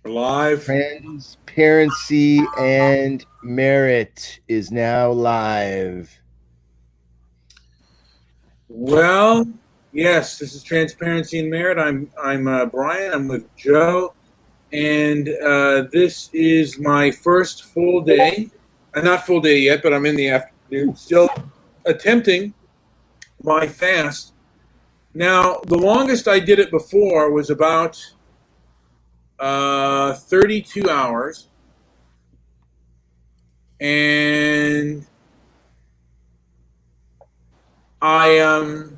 Live. Transparency and Merit is now live. Well, yes, this is Transparency and Merit. I'm Brian. I'm with Joe, and this is my first full day. Not full day yet, but I'm in the afternoon, still attempting my fast. Now, the longest I did it before was about 32 hours, and I. Let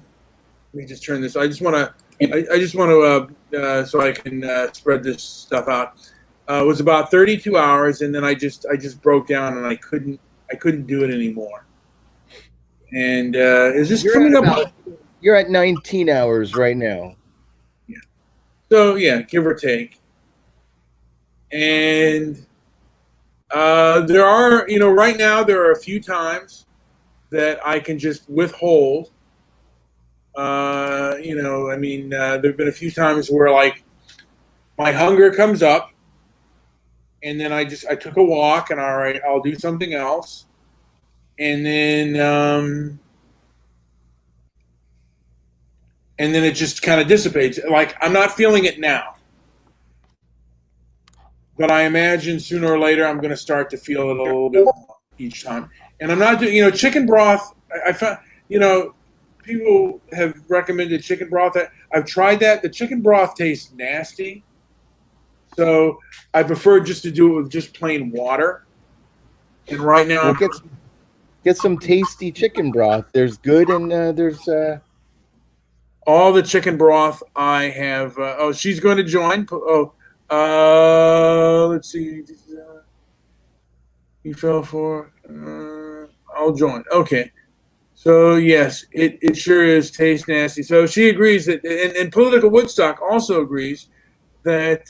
me just turn this. I just want to. I just want to so I can spread this stuff out. It was about 32 hours, and then I just broke down and I couldn't do it anymore. And is this You're at coming up? about you're at 19 hours right now. Yeah. So yeah, give or take. And there are, right now there are a few times that I can just withhold. I mean, there have been a few times where like my hunger comes up, and then I took a walk, and all right, I'll do something else, and then it just kind of dissipates. Like I'm not feeling it now, but I imagine sooner or later I'm going to start to feel it a little bit more each time. And I'm not doing, chicken broth. I found, people have recommended chicken broth. I've tried that. The chicken broth tastes nasty, so I prefer just to do it with just plain water. And right now, Well, get some tasty chicken broth. There's good and there's all the chicken broth I have. Oh, she's going to join. Oh, let's see. You fell for. I'll join. Okay. So yes, it sure is taste nasty. So she agrees that, and Political Woodstock also agrees that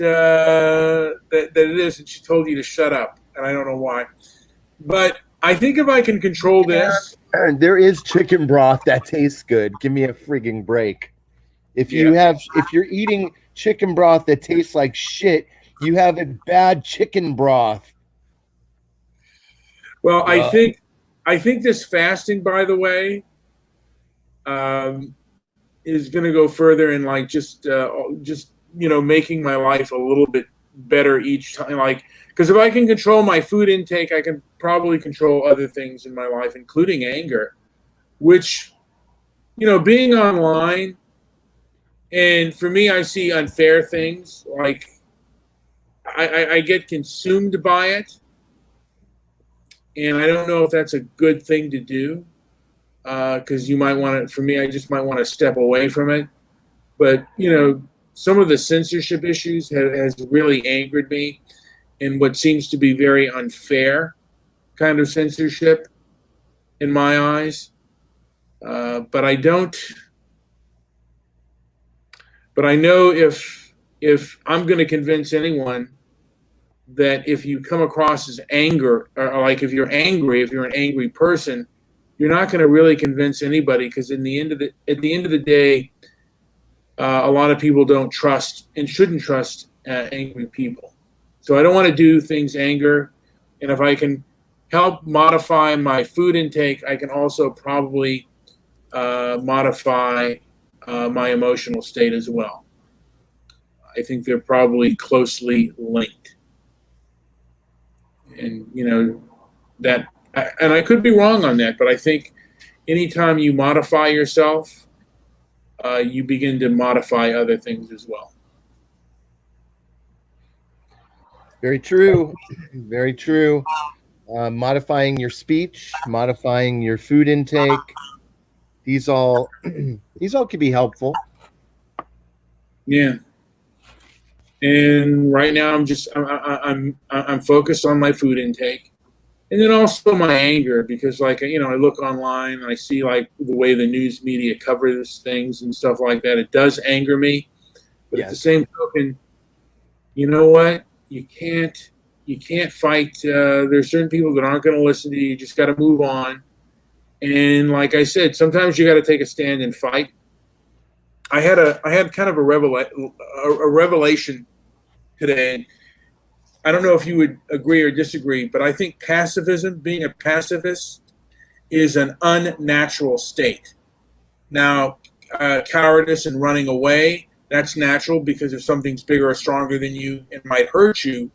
it is, and she told you to shut up, and I don't know why. But I think if I can control this, there is chicken broth that tastes good. Give me a frigging break. If yeah. you're eating chicken broth that tastes like shit, you have a bad chicken broth. Well, I think this fasting, by the way, um, is going to go further in like just making my life a little bit better each time. Like, because if I can control my food intake, I can probably control other things in my life, including anger, which being online, and for me, I see unfair things. Like I get consumed by it, and I don't know if that's a good thing to do. Because you might want to. For me, I just might want to step away from it. But some of the censorship issues has really angered me, in what seems to be very unfair kind of censorship in my eyes. But I don't. But I know if I'm going to convince anyone that if you come across as anger, or like if you're angry, if you're an angry person, you're not going to really convince anybody, because at the end of the day, a lot of people don't trust and shouldn't trust angry people. So I don't want to do things anger, and if I can help modify my food intake, I can also probably modify my emotional state as well. I think they're probably closely linked, and that, and I could be wrong on that, but I think anytime you modify yourself, you begin to modify other things as well. Very true. Very true. Modifying your speech, modifying your food intake. These all these all could be helpful. Yeah, and right now I'm focused on my food intake, and then also my anger, because like I look online and I see like the way the news media covers things and stuff like that. It does anger me, but at the Yes. same token, you know what? You can't fight. There's certain people that aren't going to listen to you. You just got to move on. And like I said, sometimes you got to take a stand and fight. I had kind of a revelation today, I don't know if you would agree or disagree, but I think pacifism, being a pacifist, is an unnatural state. Now, cowardice and running away, that's natural because if something's bigger or stronger than you and might hurt you,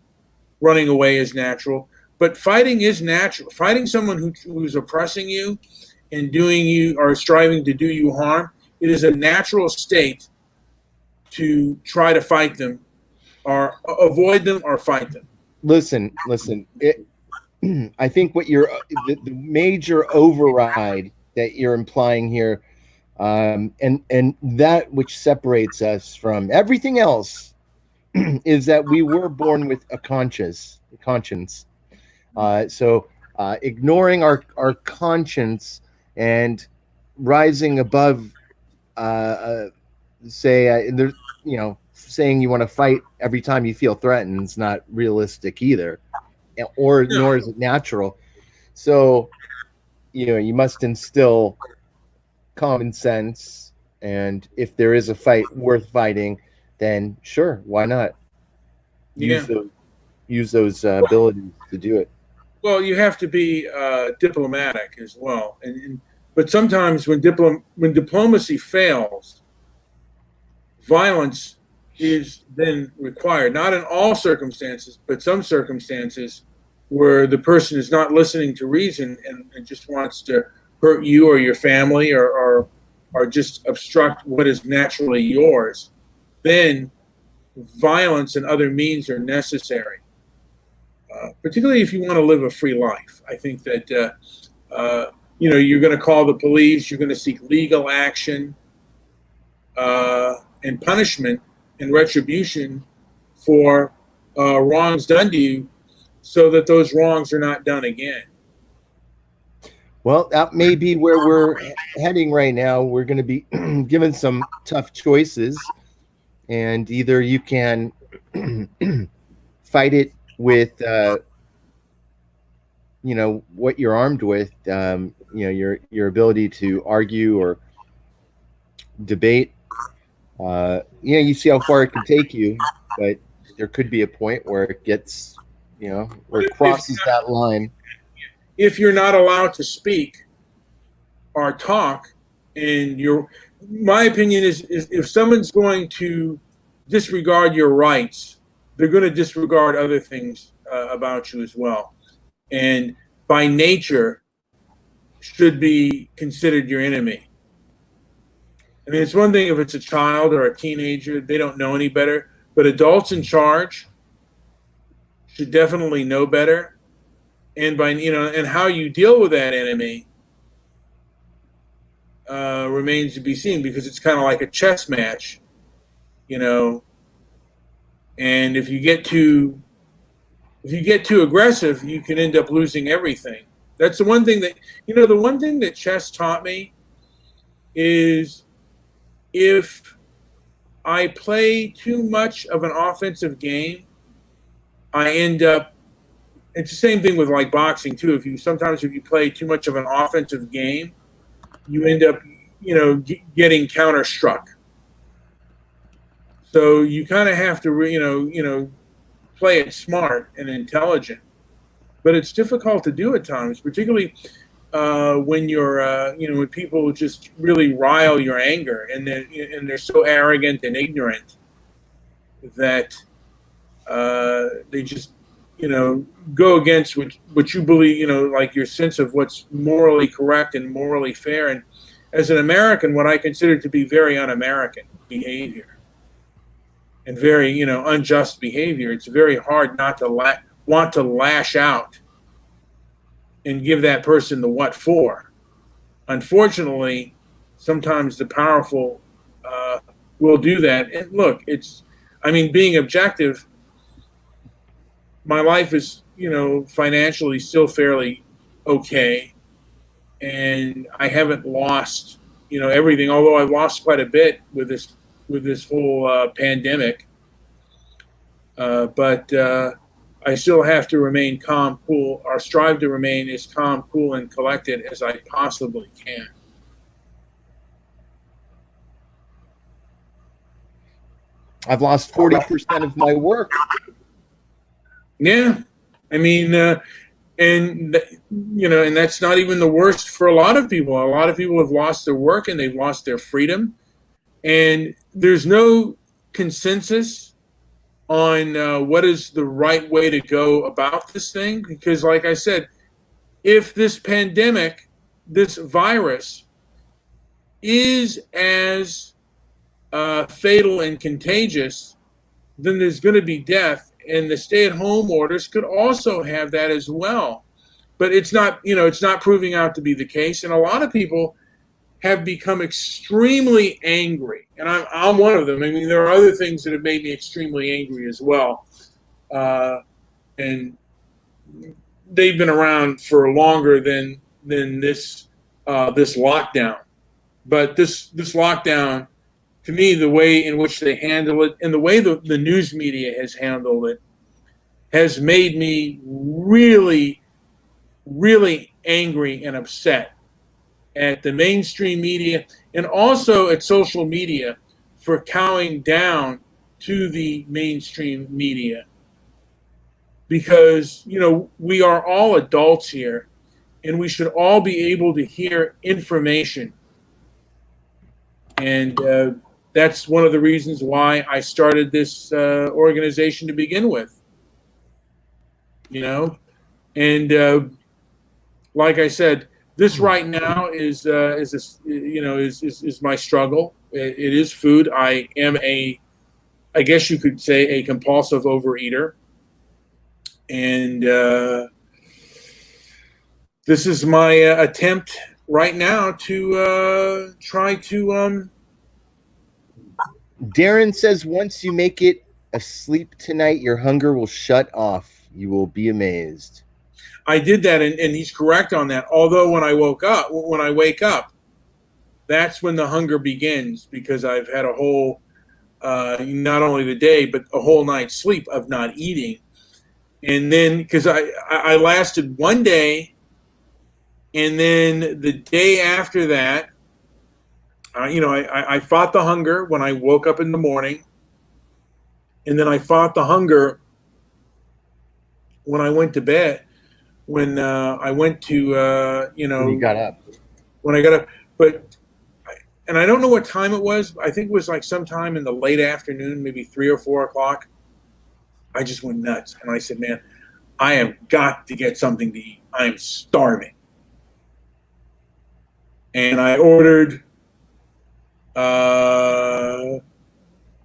running away is natural. But fighting is natural. Fighting someone who's oppressing you and doing you or striving to do you harm, it is a natural state to try to fight them or avoid them or fight them. Listen. I think what the major override that you're implying here, and that which separates us from everything else, is that we were born with a conscience. So ignoring our conscience and rising above, say, there's, saying you want to fight every time you feel threatened is not realistic either, or No, nor is it natural. So, you must instill common sense, and if there is a fight worth fighting, then sure, why not use yeah. those abilities to do it. Well, you have to be diplomatic as well, but sometimes when diplomacy fails, violence is then required. Not in all circumstances, but some circumstances where the person is not listening to reason and just wants to hurt you or your family or just obstruct what is naturally yours. Then violence and other means are necessary. Particularly if you want to live a free life. I think that you're going to call the police, you're going to seek legal action and punishment and retribution for wrongs done to you, so that those wrongs are not done again. Well, that may be where we're heading right now. We're going to be given some tough choices, and either you can fight it with what you're armed with, your ability to argue or debate. You see how far it can take you, but there could be a point where it gets, where it crosses that line. If you're not allowed to speak or talk, and my opinion is if someone's going to disregard your rights, they're going to disregard other things about you as well. And by nature, should be considered your enemy. I mean, it's one thing if it's a child or a teenager, they don't know any better, but adults in charge should definitely know better. And and how you deal with that enemy remains to be seen, because it's kind of like a chess match, you know. And if you get too aggressive, you can end up losing everything. That's the one thing that the one thing that chess taught me is if I play too much of an offensive game, I end up. It's the same thing with like boxing too. If you play too much of an offensive game, you end up, getting counter struck. So you kind of have to, play it smart and intelligent. But it's difficult to do at times, particularly when when people just really rile your anger, and they're so arrogant and ignorant that they just, go against what you believe, like your sense of what's morally correct and morally fair. And as an American, what I consider to be very un-American behavior and very, unjust behavior, it's very hard not to want to lash out and give that person the what for. Unfortunately, sometimes the powerful will do that. And look, being objective, my life is, financially still fairly okay. And I haven't lost, everything, although I lost quite a bit with this whole pandemic. But I still have to remain calm, cool, or strive to remain as calm, cool, and collected as I possibly can. I've lost 40% of my work. Yeah, I mean, and and that's not even the worst for a lot of people. A lot of people have lost their work and they've lost their freedom, and there's no consensus on what is the right way to go about this thing. Because, like I said, if this pandemic, this virus, is as fatal and contagious, then there's going to be death, and the stay-at-home orders could also have that as well. But it's not, it's not proving out to be the case, and a lot of people have become extremely angry, and I'm one of them. I mean, there are other things that have made me extremely angry as well, and they've been around for longer than this lockdown. But this lockdown, to me, the way in which they handle it and the way the news media has handled it has made me really, really angry and upset at the mainstream media and also at social media for cowing down to the mainstream media. Because, we are all adults here and we should all be able to hear information. And that's one of the reasons why I started this organization to begin with. And like I said, this right now is my struggle. It is food. I am I guess you could say, a compulsive overeater, and this is my attempt right now to try to. Darren says once you make it asleep tonight, your hunger will shut off. You will be amazed. I did that, and he's correct on that. Although when I wake up, that's when the hunger begins, because I've had a whole, not only the day, but a whole night's sleep of not eating. And then, because I lasted one day, and then the day after that, I fought the hunger when I woke up in the morning, and then I fought the hunger when I went to bed. When I went to, When you got up. when I got up, and I don't know what time it was. I think it was like sometime in the late afternoon, maybe 3 or 4 o'clock. I just went nuts, and I said, "Man, I have got to get something to eat. I am starving." And I ordered,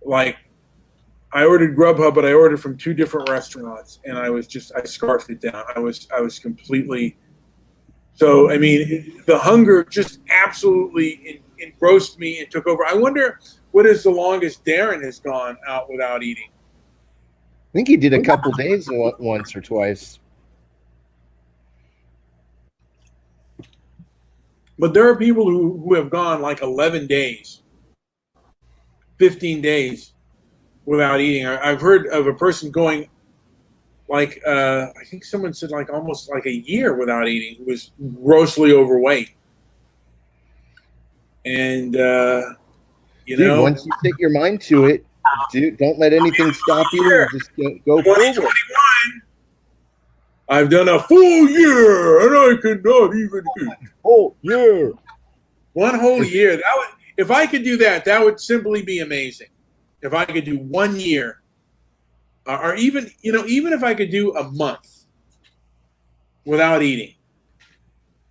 like, I ordered Grubhub, but I ordered from 2 different restaurants, and I scarfed it down. I was completely. So, I mean, the hunger just absolutely engrossed me and took over. I wonder what is the longest Darren has gone out without eating. I think he did a couple days once or twice. But there are people who have gone like 11 days, 15 days without eating. I've heard of a person going like, I think someone said like almost like a year without eating, who was grossly overweight. And, Dude, once you set your mind to it, dude, don't let anything stop you. Just go forward. I've done a full year, and I cannot even eat. Oh, yeah. One whole year. If I could do that, that would simply be amazing. If I could do 1 year, or even if I could do a month without eating,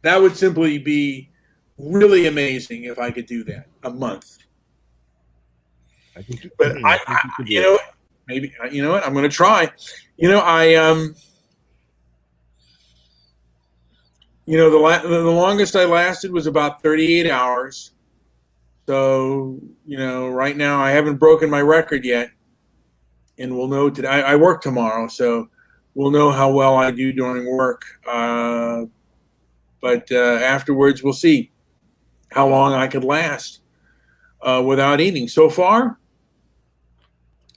that would simply be really amazing. If I could do that, a month. I think, but maybe what, I'm going to try. The longest I lasted was about 38 hours. So, right now I haven't broken my record yet. And we'll know today. I work tomorrow, so we'll know how well I do during work. But afterwards, we'll see how long I could last without eating. So far,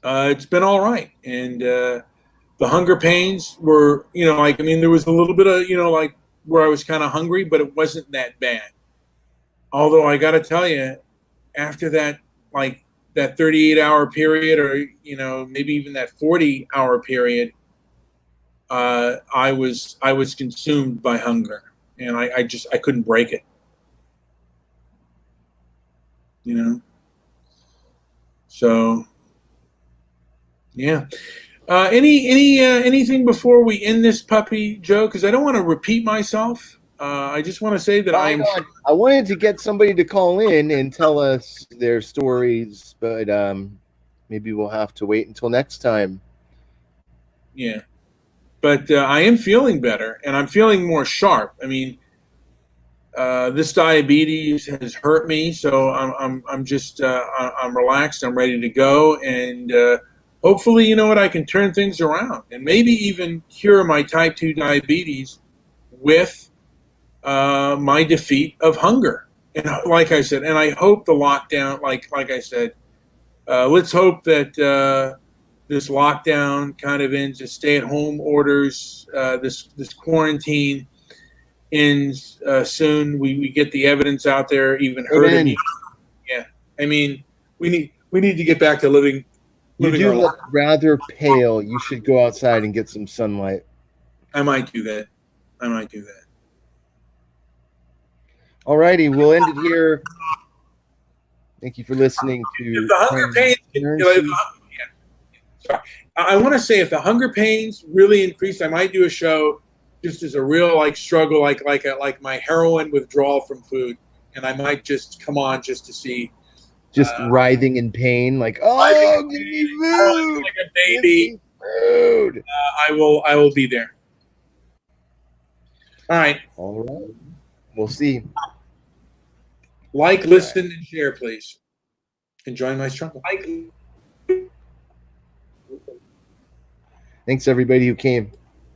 it's been all right. And the hunger pains were, there was a little bit of, like, where I was kind of hungry, but it wasn't that bad. Although I got to tell you, after that, like that 38-hour period, or maybe even that 40-hour period, I was consumed by hunger, and I couldn't break it. You know. So yeah. Anything before we end this puppy, Joe? Because I don't want to repeat myself. I just want to say that I'm. I wanted to get somebody to call in and tell us their stories, but maybe we'll have to wait until next time. Yeah, but I am feeling better, and I'm feeling more sharp. I mean, this diabetes has hurt me, so I'm just I'm relaxed. I'm ready to go, and hopefully, you know what, I can turn things around, and maybe even cure my type 2 diabetes with my defeat of hunger. And like I said, and I hope the lockdown, like I said, let's hope that this lockdown kind of ends. The stay-at-home orders, this quarantine ends soon. We get the evidence out there, even herd immunity. Yeah, I mean, we need to get back to living. You Living do our life. look rather pale. You should go outside and get some sunlight. I might do that. I might do that. All righty, we'll end it here. Thank you for listening to. If the hunger pains, sorry, I want to say if the hunger pains really increase, I might do a show just as a real struggle, like my heroin withdrawal from food, and I might just come on just to see. Just writhing in pain, like, oh, give me food, like a baby. Food. I will be there. All right. All right. We'll see. Like, listen, and share, please. Enjoy my struggle. Thanks, everybody who came.